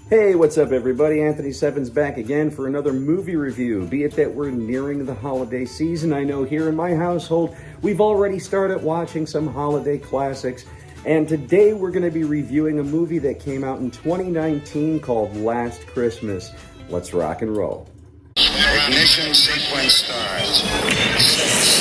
Hey, what's up, everybody? Anthony Sevens back again for another movie review. Be it that we're nearing the holiday season, I know here in my household, we've already started watching some holiday classics. And today we're going to be reviewing a movie that came out in 2019 called Last Christmas. Let's rock and roll. Ignition sequence starts. 6,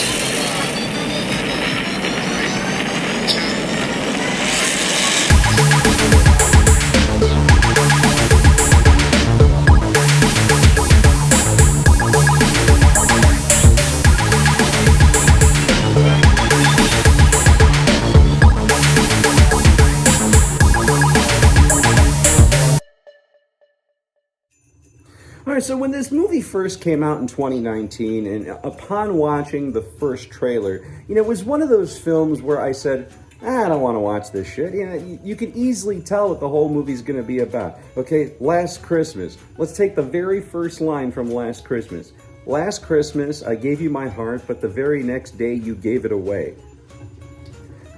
All right, so when this movie first came out in 2019, and upon watching the first trailer, it was one of those films where I said, I don't want to watch this shit. You can easily tell what the whole movie's going to be about. Okay, Last Christmas. Let's take the very first line from Last Christmas. Last Christmas, I gave you my heart, but the very next day you gave it away.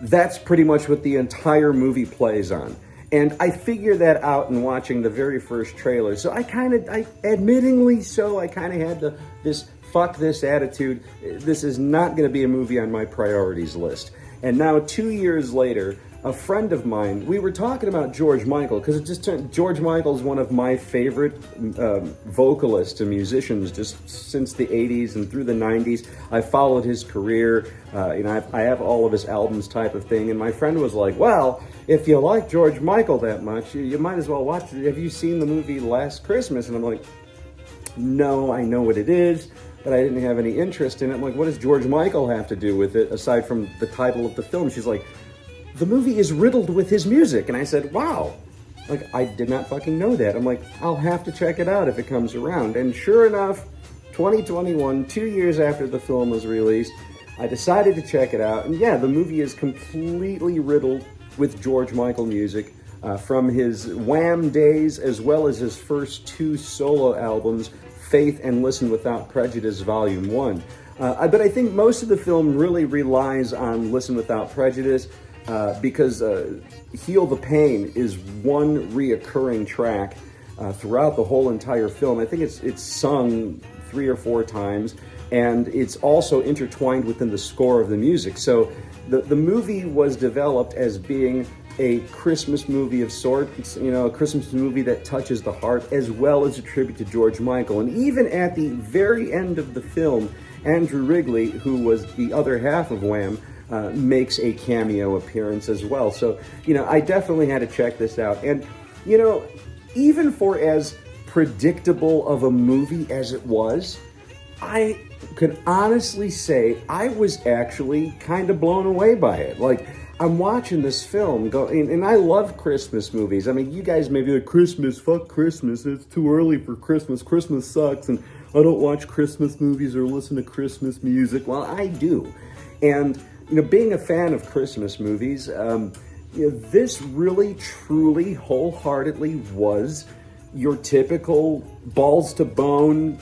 That's pretty much what the entire movie plays on. And I figured that out in watching the very first trailer. So I kind of had this fuck this attitude. This is not going to be a movie on my priorities list. And now 2 years later, a friend of mine, we were talking about George Michael, because George Michael's one of my favorite vocalists and musicians just since the 80s and through the 90s. I followed his career, I have all of his albums type of thing, and my friend was like, well, if you like George Michael that much, you might as well watch it. Have you seen the movie Last Christmas? And I'm like, no, I know what it is, but I didn't have any interest in it. I'm like, what does George Michael have to do with it, aside from the title of the film? She's like, the movie is riddled with his music. And I said, wow, like, I did not fucking know that. I'm like, I'll have to check it out if it comes around. And sure enough, 2021, 2 years after the film was released, I decided to check it out. And yeah, the movie is completely riddled with George Michael music, from his Wham days, as well as his first two solo albums, Faith and Listen Without Prejudice Volume 1. But I think most of the film really relies on Listen Without Prejudice, because Heal the Pain is one reoccurring track throughout the whole entire film. I think it's sung 3 or 4 times, and it's also intertwined within the score of the music. So the movie was developed as being a Christmas movie of sorts, a Christmas movie that touches the heart, as well as a tribute to George Michael. And even at the very end of the film, Andrew Wrigley, who was the other half of Wham, makes a cameo appearance as well. So, I definitely had to check this out. And, even for as predictable of a movie as it was, I could honestly say I was actually kind of blown away by it. Like, I'm watching this film and I love Christmas movies. I mean, you guys may be like, Christmas, fuck Christmas, it's too early for Christmas, Christmas sucks, and I don't watch Christmas movies or listen to Christmas music. Well, I do. And being a fan of Christmas movies, this really, truly, wholeheartedly was your typical balls-to-bone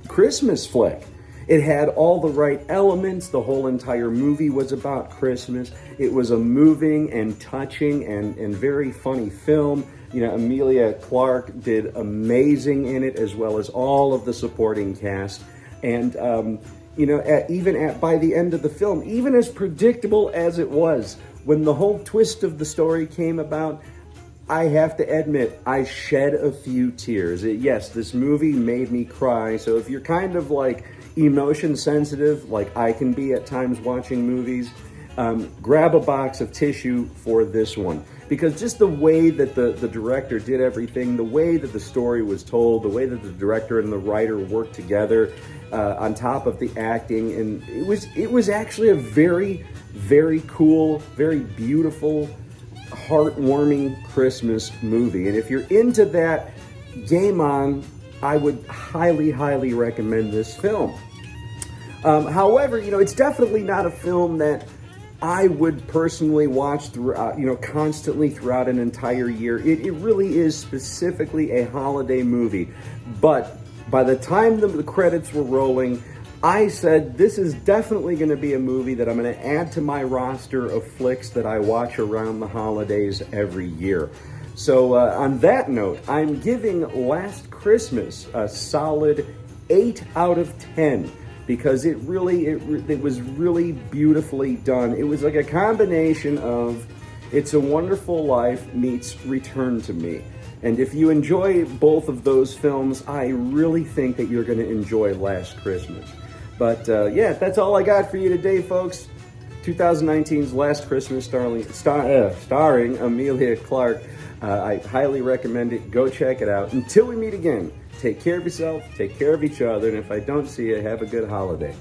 Christmas flick. It had all the right elements. The whole entire movie was about Christmas. It was a moving and touching and very funny film. Emilia Clarke did amazing in it, as well as all of the supporting cast. And by the end of the film, even as predictable as it was, when the whole twist of the story came about, I have to admit, I shed a few tears. Yes, this movie made me cry. So if you're kind of like emotion sensitive, like I can be at times watching movies, grab a box of tissue for this one. Because just the way that the director did everything, the way that the story was told, the way that the director and the writer worked together, on top of the acting, and it was actually a very, very cool, very beautiful, heartwarming Christmas movie. And if you're into that, game on. I would highly, highly recommend this film. However, it's definitely not a film that I would personally watch throughout, constantly throughout an entire year. It really is specifically a holiday movie. But by the time the credits were rolling, I said, this is definitely going to be a movie that I'm going to add to my roster of flicks that I watch around the holidays every year. So on that note, I'm giving Last Christmas a solid 8 out of 10 because it was really beautifully done. It was like a combination of It's a Wonderful Life meets Return to Me. And if you enjoy both of those films, I really think that you're going to enjoy Last Christmas. But yeah, that's all I got for you today, folks. 2019's Last Christmas starring Emilia Clarke. I highly recommend it. Go check it out. Until we meet again, take care of yourself, take care of each other, and if I don't see you, have a good holiday.